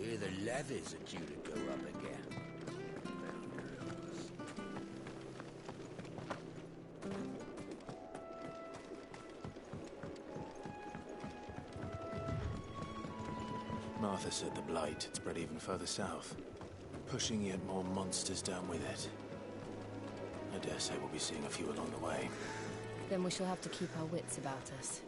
hear the levies are due to go up again. Martha said the blight had spread even further south, pushing yet more monsters down with it. I dare say we'll be seeing a few along the way. Then we shall have to keep our wits about us.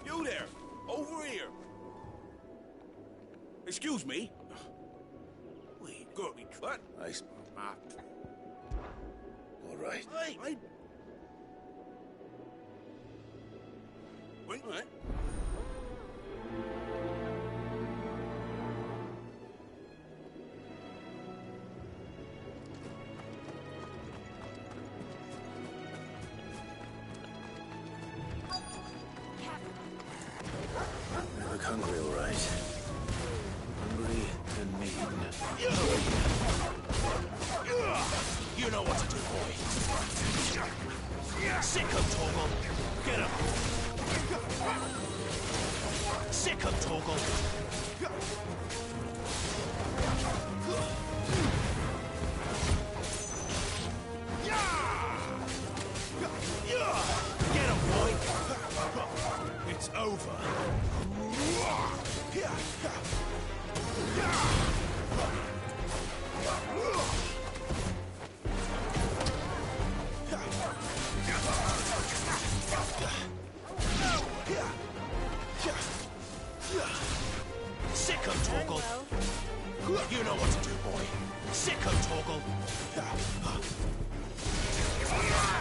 You there! Over here! Excuse me? Wait, go be cut. All right. Wait! What? I look hungry, all right. Hungry and mean. You know what to do, boy. Sick of Toggle. Get him. Sick of Toggle. Get him, boy. It's over. Sick of Toggle. You know what to do, boy. Sick of Toggle.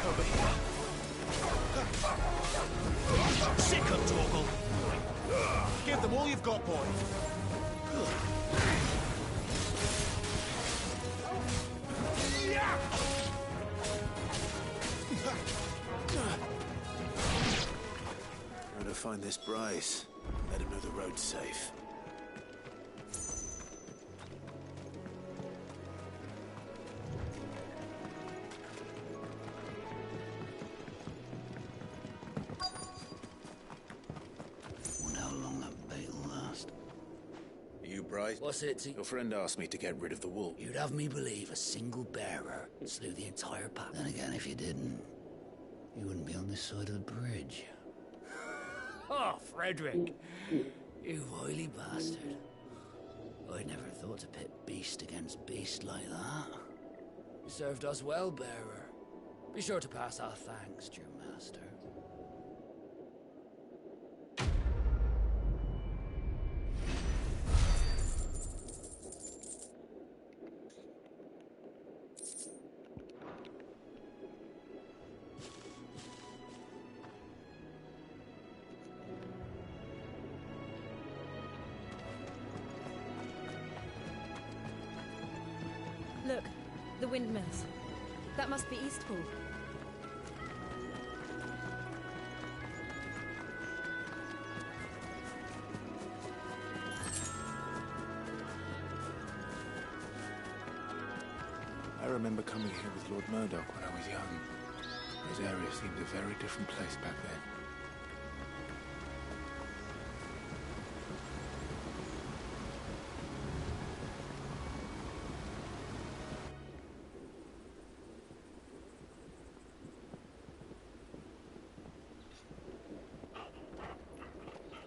Over here. Sick of Toggle. Give them all you've got, boy. Gotta find this Bryce. Let him know the road's safe. Wonder how long that bait will last. Are you Bryce? What's it? Your friend asked me to get rid of the wolf. You'd have me believe a single bearer slew the entire pack. Then again, if you didn't, you wouldn't be on this side of the bridge. Oh, Frederick! You wily bastard. I never thought to pit beast against beast like that. You served us well, bearer. Be sure to pass our thanks, dear master. Look, the windmills. That must be Eastpool. I remember coming here with Lord Murdoch when I was young. This area seemed a very different place back then.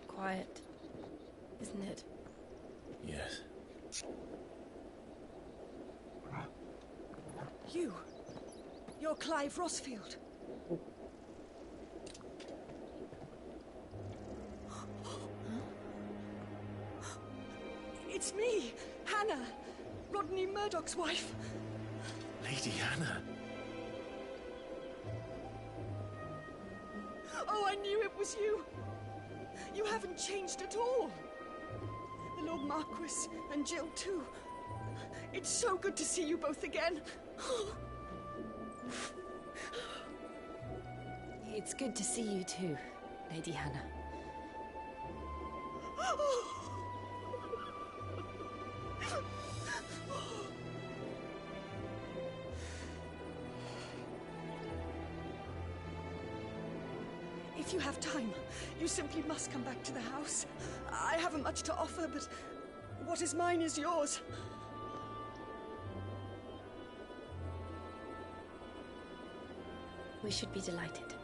Quiet, isn't it? Yes. You're Clive Rossfield. It's me, Hannah. Rodney Murdoch's wife. Lady Hannah. Oh, I knew it was you. You haven't changed at all. The Lord Marquis and Jill too. It's so good to see you both again. It's good to see you too, Lady Hannah. If you have time, you simply must come back to the house. I haven't much to offer, but what is mine is yours. We should be delighted.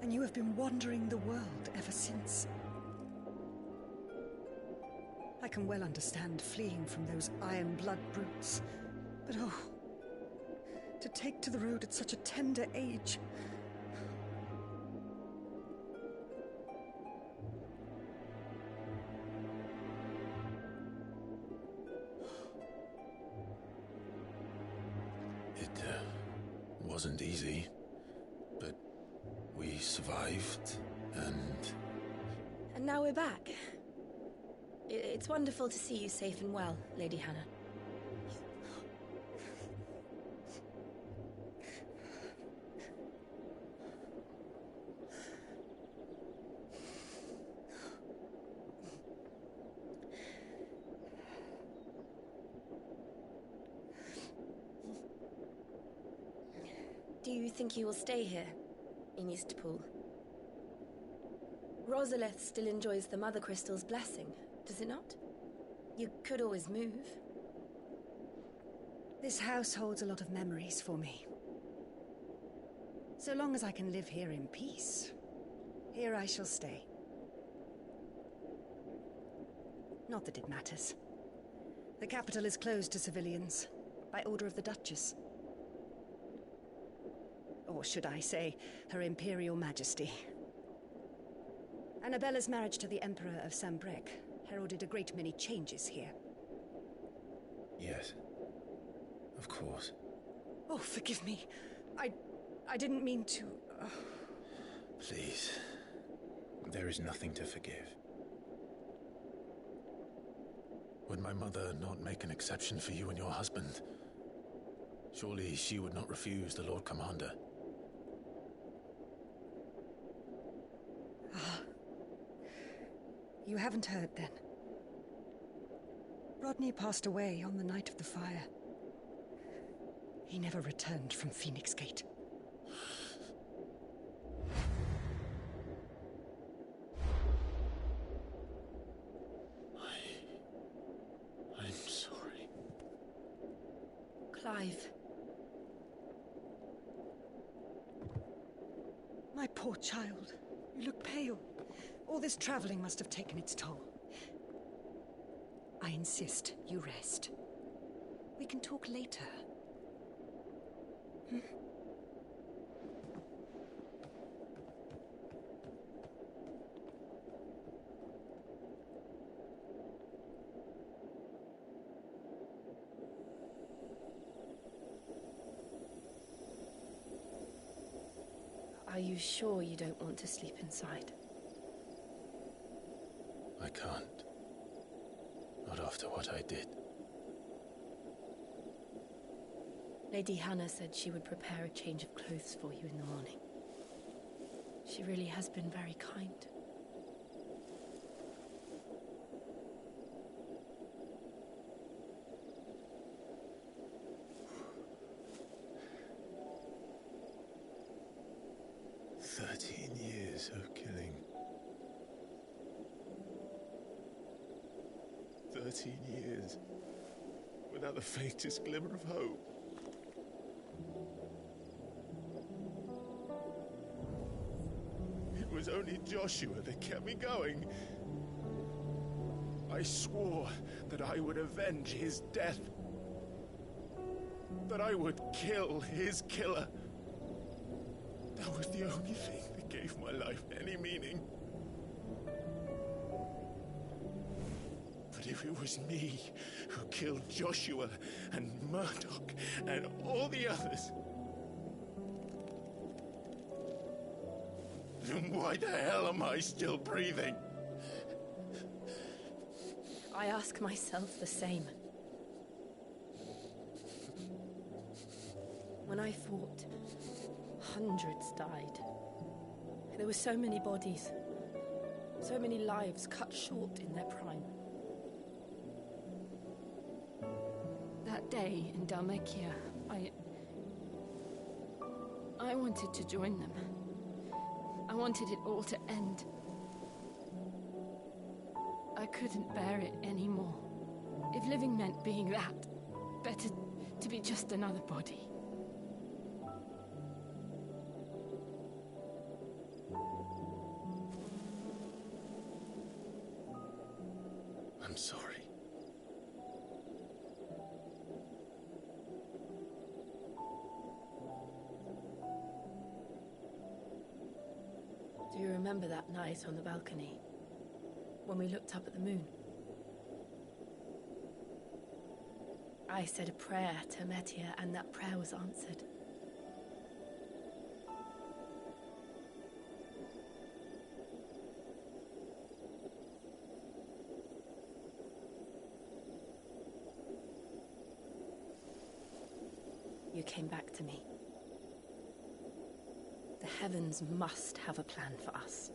And you have been wandering the world ever since. I can well understand fleeing from those iron blood brutes. But oh, to take to the road at such a tender age. It wasn't easy, but we survived, and... And now we're back. It's wonderful to see you safe and well, Lady Hannah. Do you think you will stay here, in Eastpool? Rosaleth still enjoys the Mother Crystal's blessing, does it not? You could always move. This house holds a lot of memories for me. So long as I can live here in peace, here I shall stay. Not that it matters. The capital is closed to civilians, by order of the Duchess. Or should I say, Her Imperial Majesty. Annabella's marriage to the Emperor of Sambrec heralded a great many changes here. Yes. Of course. Oh, forgive me. I didn't mean to... Please. There is nothing to forgive. Would my mother not make an exception for you and your husband? Surely she would not refuse the Lord Commander. You haven't heard, then? Rodney passed away on the night of the fire. He never returned from Phoenix Gate. I'm sorry. Clive. My poor child. You look pale. All this traveling must have taken its toll. I insist you rest. We can talk later. Are you sure you don't want to sleep inside? I can't. Not after what I did. Lady Hannah said she would prepare a change of clothes for you in the morning. She really has been very kind. Years of killing. 13 years without the faintest glimmer of hope. It was only Joshua that kept me going. I swore that I would avenge his death. that I would kill his killer. That was the only thing that gave my life any meaning. But if it was me who killed Joshua and Murdoch and all the others, then why the hell am I still breathing? I ask myself the same. When I fought, hundreds died. There were so many bodies, so many lives cut short in their prime. That day in Dalmekia, I wanted to join them. I wanted it all to end. I couldn't bear it anymore. If living meant being that, better to be just another body. I'm sorry. Do you remember that night on the balcony? When we looked up at the moon? I said a prayer to Metia, and that prayer was answered. You came back to me. The heavens must have a plan for us.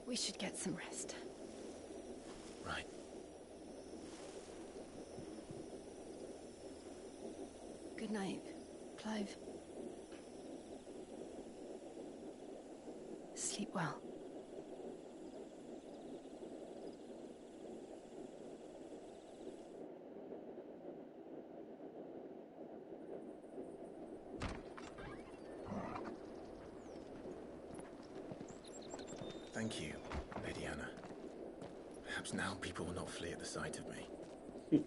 We should get some rest. Right. Good night, Clive. Sleep well. Thank you, Lady Anna. Perhaps now people will not flee at the sight of me.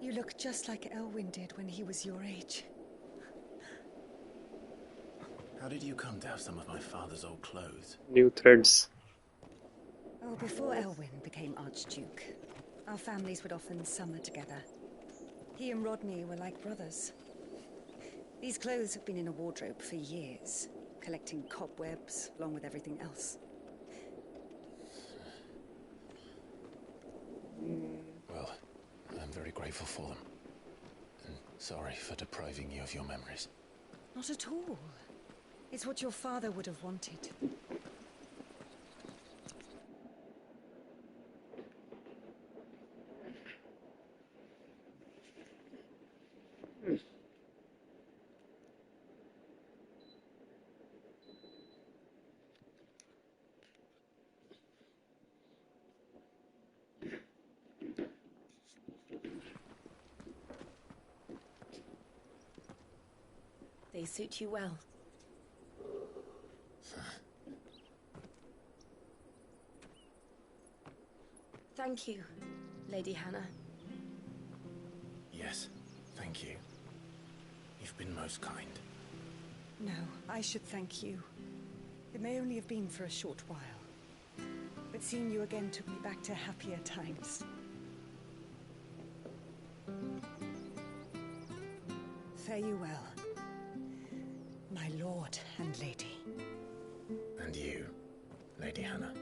You look just like Elwyn did when he was your age. How did you come to have some of my father's old clothes? New threads. Oh, before Elwyn became Archduke, our families would often summer together. He and Rodney were like brothers. These clothes have been in a wardrobe for years, collecting cobwebs along with everything else. Well, I'm very grateful for them. And sorry for depriving you of your memories. Not at all. It's what your father would have wanted. They suit you well. Thank you, Lady Hannah. Yes, thank you. You've been most kind. No, I should thank you. It may only have been for a short while, but seeing you again took me back to happier times. Fare you well, my lord and lady. And you, Lady Hannah.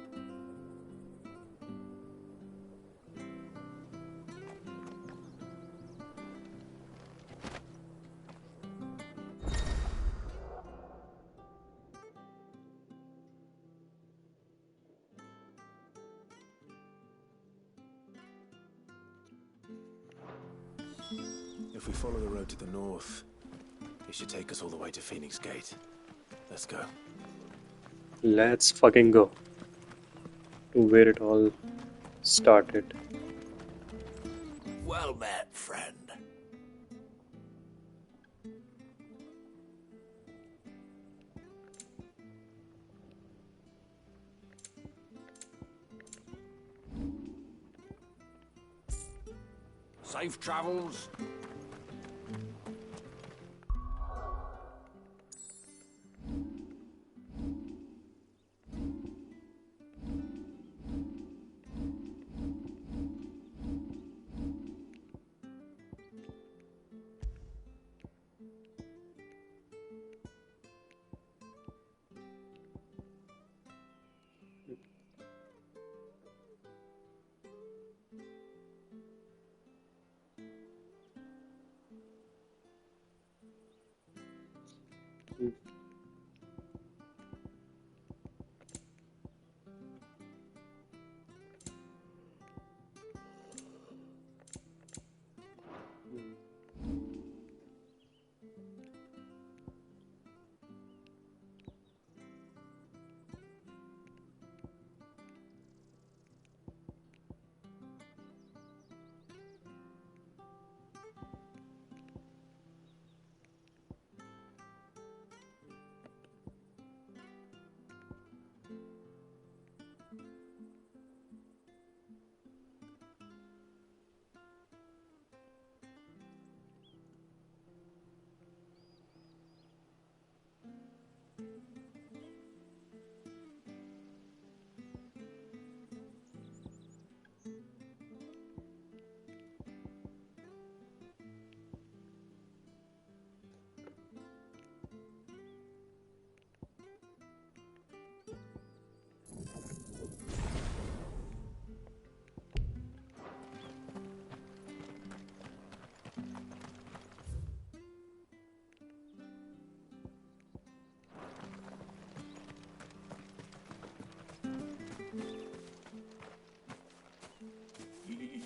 If we follow the road to the north, it should take us all the way to Phoenix Gate. Let's go. Let's fucking go. To where it all started. Well met, friend. Safe travels.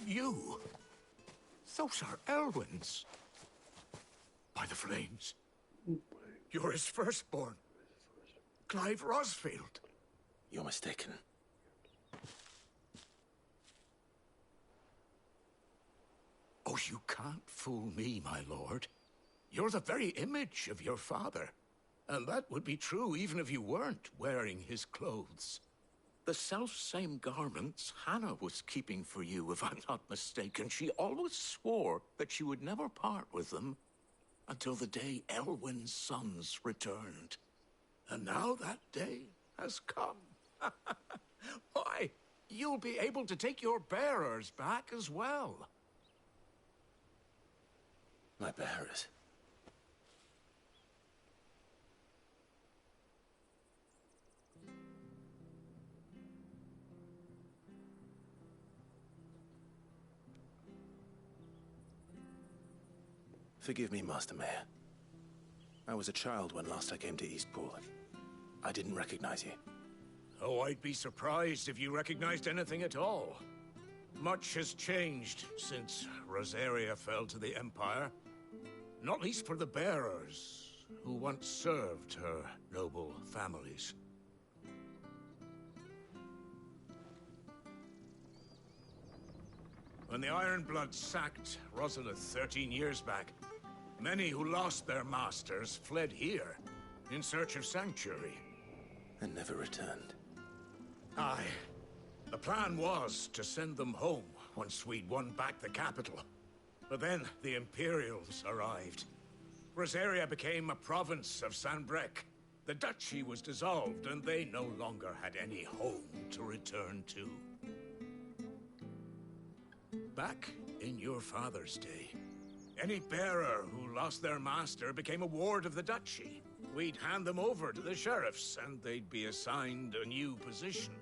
You? Those are Elwyn's. By the flames. You're his firstborn. Clive Rosfield. You're mistaken. Oh, you can't fool me, my lord. You're the very image of your father. And that would be true even if you weren't wearing his clothes. The self-same garments Hannah was keeping for you, if I'm not mistaken. She always swore that she would never part with them until the day Elwyn's sons returned. And now that day has come. Why, you'll be able to take your bearers back as well. My bearers? Forgive me, Master Mayor. I was a child when last I came to Eastpool. I didn't recognize you. Oh, I'd be surprised if you recognized anything at all. Much has changed since Rosaria fell to the Empire. Not least for the bearers, who once served her noble families. When the Ironbloods sacked Rosalith 13 years back, many who lost their masters fled here in search of sanctuary. And never returned. Aye. The plan was to send them home once we'd won back the capital. But then the Imperials arrived. Rosaria became a province of Sanbreque. The duchy was dissolved, and they no longer had any home to return to. Back in your father's day, any bearer who lost their master became a ward of the duchy. We'd hand them over to the sheriffs, and they'd be assigned a new position.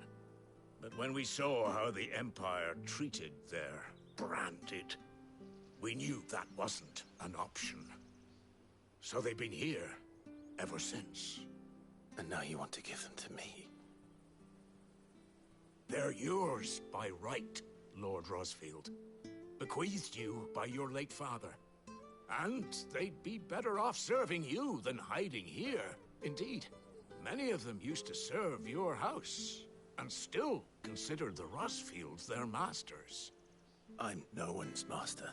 But when we saw how the Empire treated their branded, we knew that wasn't an option. So they've been here ever since. And now you want to give them to me? They're yours by right, Lord Rosfield. Bequeathed you by your late father. And they'd be better off serving you than hiding here. Indeed, many of them used to serve your house, and still considered the Rosfields their masters. I'm no one's master.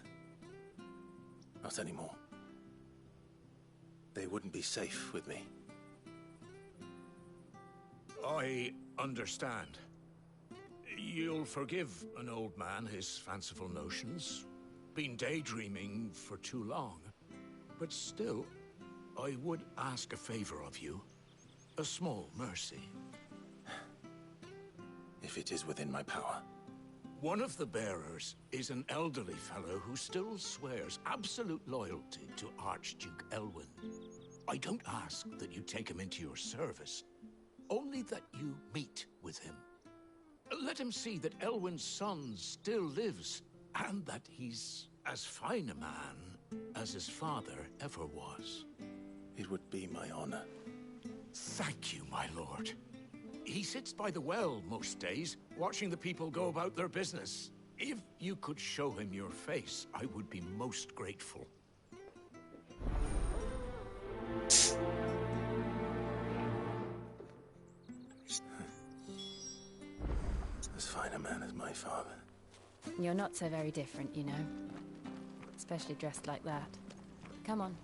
Not anymore. They wouldn't be safe with me. I understand. You'll forgive an old man his fanciful notions. been daydreaming for too long. But still, I would ask a favor of you. A small mercy. If it is within my power. One of the bearers is an elderly fellow who still swears absolute loyalty to Archduke Elwyn. I don't ask that you take him into your service, only that you meet with him. Let him see that Elwyn's son still lives, and that he's as fine a man as his father ever was. It would be my honor. Thank you, my lord. He sits by the well most days, watching the people go about their business. If you could show him your face, I would be most grateful. As fine a man as my father. You're not so very different, you know. Especially dressed like that. Come on.